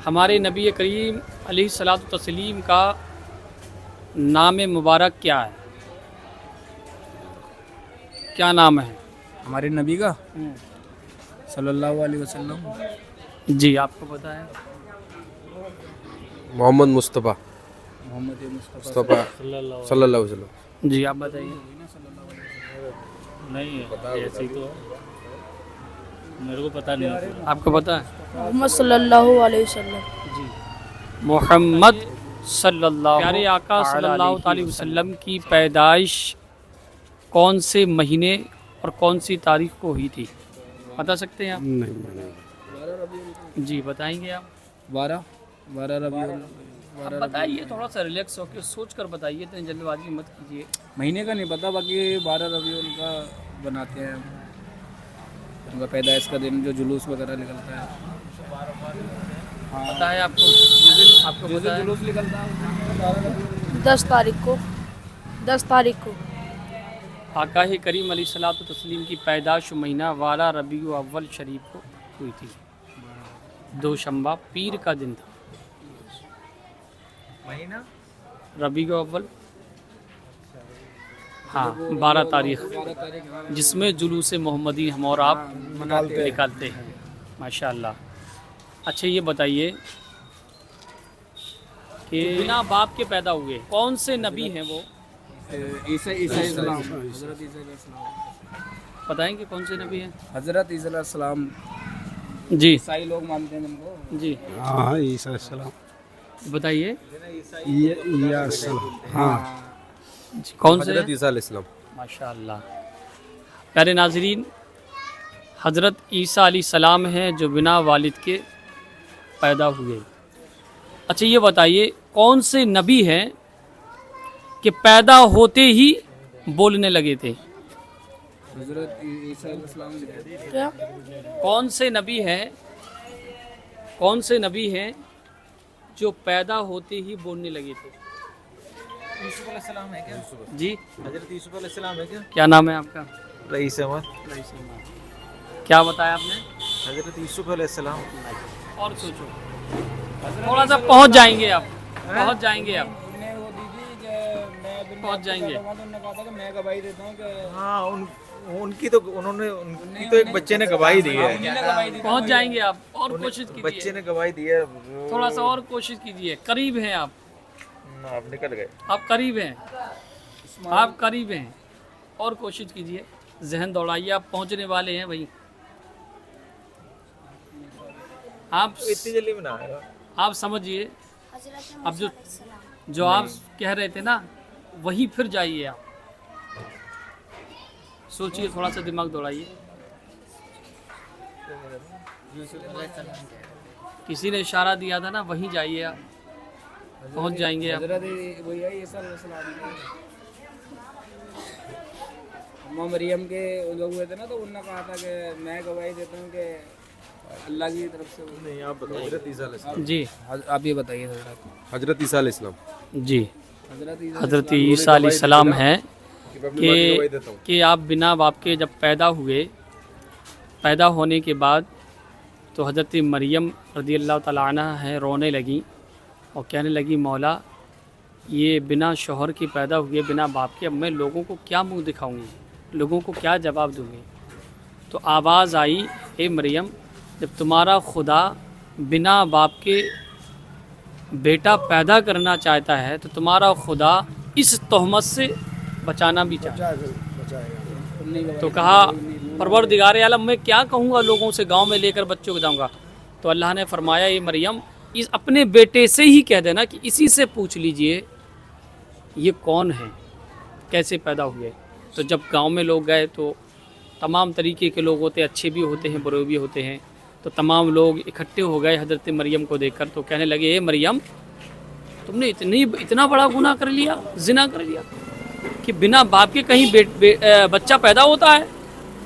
ہمارے نبی کریم علیہ الصلوۃ والتسلیم کا نام مبارک کیا ہے؟ کیا نام ہے ہمارے نبی کا صلی اللہ علیہ وسلم؟ جی آپ کو پتہ ہے؟ محمد مصطفیٰ محمد مصطفیٰ مصطفیٰ صلی اللہ علیہ وسلم. جی آپ بتائیے. نہیں ایسی تو میرے کو پتہ نہیں. آپ کو پتہ ہے؟ محمد صلی اللہ علیہ وسلم. جی محمد صلی اللہ پیارے آقا صلی اللہ علیہ وسلم کی پیدائش کون سے مہینے اور کون سی تاریخ کو ہوئی تھی؟ بتا سکتے ہیں آپ؟ نہیں جی بتائیں گے آپ؟ 12 ربیع آپ بتائیے، تھوڑا سا ریلیکس ہو کے سوچ کر بتائیے، اتنی جلد بازی مت کیجیے. مہینے کا نہیں پتا، باقی 12 ربیع کا بناتے ہیں ان کا پیدائش کا دن، جو جلوس وغیرہ نکلتا ہے. پتہ ہے آپ کو؟ آپ کو پتہ ہے؟ جلوس نکلتا ہے 10 تاریخ کو. آقا کریم علیہ الصلوۃ والتسلیم کی پیدائش مہینہ 12 ربیع اول شریف کو ہوئی تھی. دوشنبہ پیر کا دن تھا. مہینہ ربیع اول، ہاں 12 تاریخ، جس میں جلوس محمدی ہم اور آپ نکالتے ہیں. ماشاء اللہ. اچھا یہ بتائیے کہ بنا باپ کے پیدا ہوئے کون سے نبی ہیں وہ؟ عیسیٰ علیہ السلام. حضرت عیسیٰ علیہ السلام. بتائیں کہ کون سے نبی ہیں؟ حضرت عیسیٰ علیہ السلام جی عیسائی لوگ مانتے ہیں جن کو. جی ہاں عیسیٰ علیہ السلام. بتائیے ہاں کون سے؟ حضرت عیسیٰ علیہ السلام. ماشاء اللہ. پیارے ناظرین، حضرت عیسیٰ علیہ السلام ہیں جو بنا والد کے پیدا ہوئے. اچھا یہ بتائیے کون سے نبی ہیں کہ پیدا ہوتے ہی بولنے لگے تھے؟ حضرت عیسیٰ علیہ السلام. کیا؟ کون سے نبی ہیں جو پیدا ہوتے ہی بولنے لگے تھے؟ یوسف علیہ السلام ہے کیا؟ جی حضرت یوسف علیہ السلام ہے کیا؟ کیا نام ہے آپ کا؟ رئیس احمد. کیا بتایا آپ نے؟ حضرت یوسف علیہ السلام. اور سوچو، تھوڑا سا پہنچ جائیں گے آپ. پہنچ جائیں گے آپ. نے وہ دی تھی کہ میں پہنچ جائیں گے. انہوں نے کہا تھا کہ میں گواہی دیتا ہوں کہ ہاں ان کی تو ایک بچے نے گواہی دی ہے. پہنچ جائیں گے آپ. اور کوشش بچے کیجیے، نے گواہی دی ہے. تھوڑا سا اور کوشش کیجیے. قریب ہیں آپ. آپ نکل گئے. آپ قریب ہیں. اور کوشش کیجیے، ذہن دوڑائیے. آپ پہنچنے والے ہیں بھائی. آپ اتنی جلدی میں نہ آئے گا. آپ سمجھیے. اب جو آپ کہہ رہے تھے نا، وہیں پھر جائیے. آپ سوچیے، تھوڑا سا دماغ دوڑائیے. کسی نے اشارہ دیا تھا نا، وہیں جائیے. آپ پہنچ جائیں گے. آپ حضرت وہی ہے عیسیٰ علیہ السلام. اماں مریم کے جو ہوئے تھے نا، تو انہوں نے کہا تھا کہ میں گواہی دیتا ہوں کہ اللہ کی طرف سے. نہیں آپ بتاؤ. حضرت عیسیٰ علیہ السلام. جی آپ یہ بتائیے حضرت. حضرت عیسیٰ علیہ السلام. جی حضرت عیسیٰ علیہ السلام ہیں کہ آپ بنا باپ کے جب پیدا ہوئے، پیدا ہونے کے بعد تو حضرت مریم رضی اللہ تعالیٰ عنہ ہیں، رونے لگیں اور کہنے لگی مولا یہ بنا شوہر کے پیدا ہوئے، بنا باپ کے، اب میں لوگوں کو کیا منہ دکھاؤں گی، لوگوں کو کیا جواب دوں گی؟ تو آواز آئی، اے مریم، جب تمہارا خدا بنا باپ کے بیٹا پیدا کرنا چاہتا ہے تو تمہارا خدا اس تہمت سے بچانا بھی چاہتا ہے. تو کہا پروردگار عالم میں کیا کہوں گا لوگوں سے، گاؤں میں لے کر بچوں کو جاؤں گا. تو اللہ نے فرمایا یہ مریم اپنے بیٹے سے ہی کہہ دینا کہ اسی سے پوچھ لیجئے یہ کون ہے، کیسے پیدا ہوئے. تو جب گاؤں میں لوگ گئے تو تمام طریقے کے لوگ ہوتے ہیں، اچھے بھی ہوتے ہیں، برے بھی ہوتے ہیں. تو تمام لوگ اکٹھے ہو گئے حضرت مریم کو دیکھ کر. تو کہنے لگے اے مریم، تم نے اتنا بڑا گناہ کر لیا، زنا کر لیا کہ بنا باپ کے کہیں بچہ پیدا ہوتا ہے.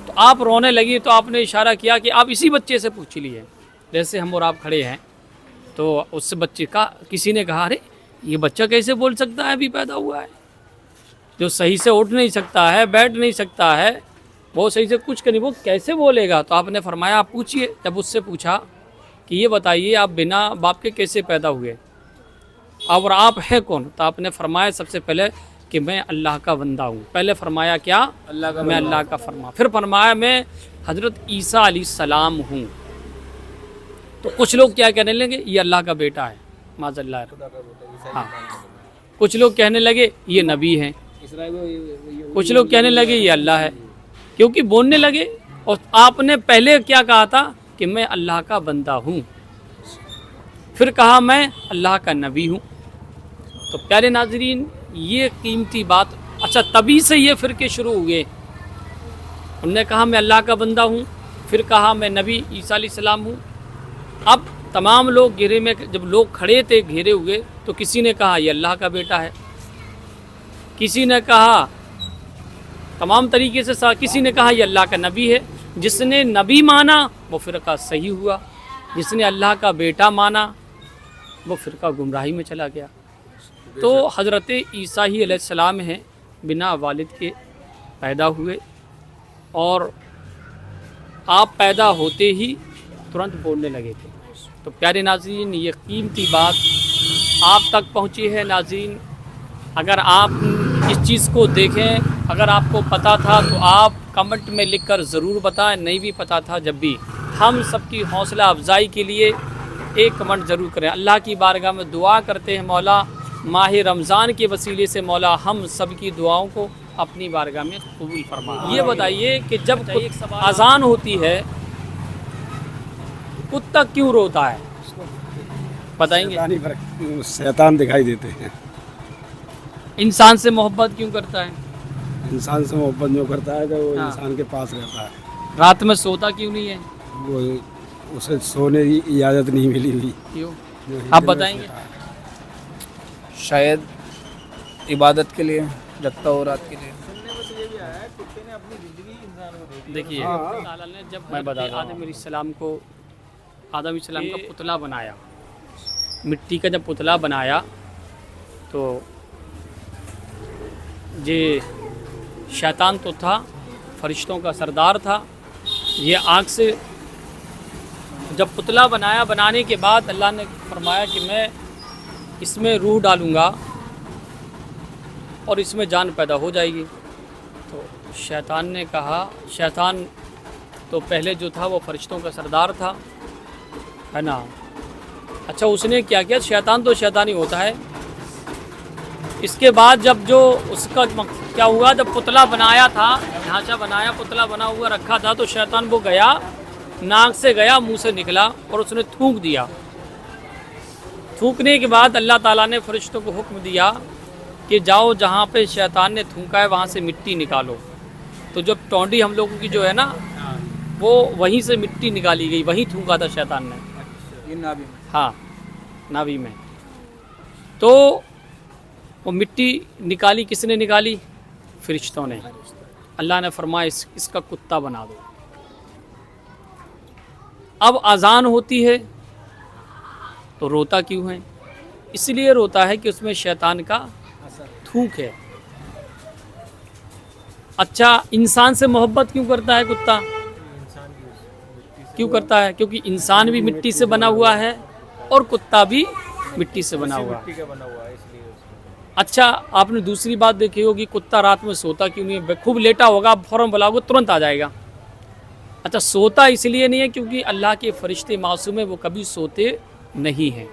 تو آپ رونے لگی. تو آپ نے اشارہ کیا کہ آپ اسی بچے سے پوچھ لیے. جیسے ہم اور آپ کھڑے ہیں تو اس سے بچے کا کسی نے کہا ارے یہ بچہ کیسے بول سکتا ہے، ابھی پیدا ہوا ہے، جو صحیح سے اٹھ نہیں سکتا ہے، بیٹھ نہیں سکتا ہے، وہ صحیح سے کچھ نہیں، وہ کیسے بولے گا؟ تو آپ نے فرمایا آپ پوچھئے. جب اس سے پوچھا कि ये बताइए आप बिना बाप के कैसे पैदा हुए और आप हैं कौन? तो आपने फरमाया सबसे पहले कि मैं अल्लाह का बंदा हूँ। पहले फरमाया क्या? अल्लाह का मैं अल्लाह का फरमा। फिर फरमाया मैं हज़रत ईसा अलैहिस्सलाम हूँ। तो कुछ लोग क्या कहने लगे? ये अल्लाह का बेटा है, माज़अल्लाह। हाँ, कुछ लोग कहने लगे ये नबी हैं, कुछ लोग कहने लगे ये अल्लाह है, क्योंकि बोलने लगे। और आपने पहले क्या कहा था कि मैं अल्लाह का बंदा हूँ, फिर कहा मैं अल्लाह का नबी हूँ। तो प्यारे नाज़रीन, ये कीमती बात। अच्छा, तभी से ये फ़िरके शुरू हुए। उन्होंने कहा मैं अल्लाह का बंदा हूँ, फिर कहा मैं नबी ईसा अलैहिस्सलाम हूँ। अब तमाम लोग घेरे में, जब लोग खड़े थे घेरे हुए, तो किसी ने कहा ये अल्लाह का बेटा है, किसी ने कहा तमाम तरीके से, किसी ने कहा ये अल्लाह का नबी है। जिसने नबी माना वो फ़िरका सही हुआ, जिसने अल्लाह का बेटा माना वो फ़िरका गुमराही में चला गया। तो हज़रत ईसा ही अलैहिस्सलाम हैं, बिना वालिद के पैदा हुए और आप पैदा होते ही तुरंत बोलने लगे थे। तो प्यारे नाज़रीन, ये कीमती बात आप तक पहुँची है। नाज़रीन, अगर आप इस चीज़ को देखें, अगर आपको पता था तो आप कमेंट में लिखकर ज़रूर बताएं। नहीं भी पता था, जब भी हम सबकी हौसला अफजाई के लिए एक कमेंट ज़रूर करें। अल्लाह की बारगाह में दुआ करते हैं, मौला माह रमज़ान के वसीले से मौला हम सब की दुआओं को अपनी बारगाह में कबूल फरमा। ये बताइए कि जब अज़ान होती है कुत्ता क्यों रोता है? बताएंगे। शैतान दिखाई देते हैं। इंसान से मोहब्बत क्यों करता है? इंसान से मोहब्बत जो करता है कि वो हाँ। इंसान के पास रहता है। रात में सोता क्यों नहीं है? वो उसे सोने की इजाज़त नहीं मिली हुई। क्यों? आप बताएंगे। शायद इबादत के लिए जगता हो रात के लिए। देखिए, ताला ने जब आदम अलैहिस्सलाम का पुतला बनाया, मिट्टी का जब पुतला बनाया, तो ये शैतान तो था, फरिश्तों का सरदार था। ये आग से जब पुतला बनाया, बनाने के बाद अल्लाह ने फरमाया कि मैं इसमें रूह डालूँगा और इसमें जान पैदा हो जाएगी। तो शैतान ने कहा, शैतान तो पहले जो था वो फरिश्तों का सरदार था, है ना। अच्छा, उसने क्या किया? शैतान तो शैतान ही होता है। इसके बाद जब जो उसका क्या हुआ, जब पुतला बनाया था, ढांचा बनाया, पुतला बना हुआ रखा था, तो शैतान वो गया, नाक से गया, मुंह से निकला और उसने थूक दिया। थूकने के बाद अल्लाह ताला ने फरिश्तों को हुक्म दिया कि जाओ जहाँ पे शैतान ने थूका है वहाँ से मिट्टी निकालो। तो जब टोंडी हम लोगों की जो है ना, वो वहीं से मिट्टी निकाली गई, वहीं थूका था शैतान ने। ये नाभि में। हाँ, नाभि में। तो वो मिट्टी निकाली, किसने निकाली? फरिश्तों ने। अल्लाह ने फरमाया इसका कुत्ता बना दो। अब अजान होती है तो रोता क्यों है? इसलिए रोता है कि उसमें शैतान का थूक है। अच्छा, इंसान से मोहब्बत क्यों करता है कुत्ता? क्यों करता है? क्योंकि इंसान भी मिट्टी से बना हुआ है और कुत्ता भी मिट्टी से बना हुआ है। अच्छा, आपने दूसरी बात देखी होगी, कुत्ता रात में सोता क्यों नहीं है? खूब लेटा होगा, आप फ़ौरन बुलाओगे तुरंत आ जाएगा। अच्छा, सोता इसलिए नहीं है क्योंकि अल्लाह के फरिश्ते मासूम हैं, वो कभी सोते नहीं हैं।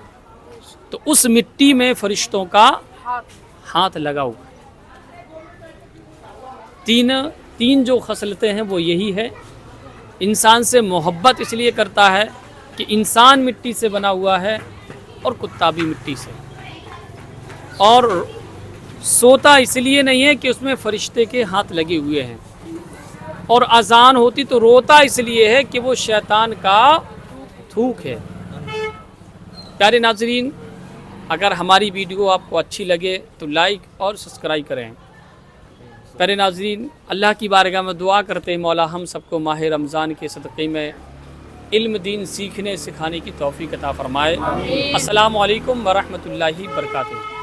तो उस मिट्टी में फरिश्तों का हाथ लगा हुआ है। तीन जो खसलतें हैं वो यही है। इंसान से मोहब्बत इसलिए करता है कि इंसान मिट्टी से बना हुआ है और कुत्ता भी मिट्टी से। और सोता इसलिए नहीं है कि उसमें फरिश्ते के हाथ लगे हुए हैं। और अजान होती तो रोता इसलिए है कि वो शैतान का थूक है। प्यारे नाजरीन, अगर हमारी वीडियो आपको अच्छी लगे तो लाइक और सब्सक्राइब करें। प्यारे नाजरीन, अल्लाह की बारगाह में दुआ करते हैं, मौला हम सबको माह रमज़ान के सदक़े में इल्म दीन सीखने सिखाने की तौफ़ीक़ अता फ़रमाए। अस्सलामु अलैकुम व रहमतुल्लाहि व बरकातुहू।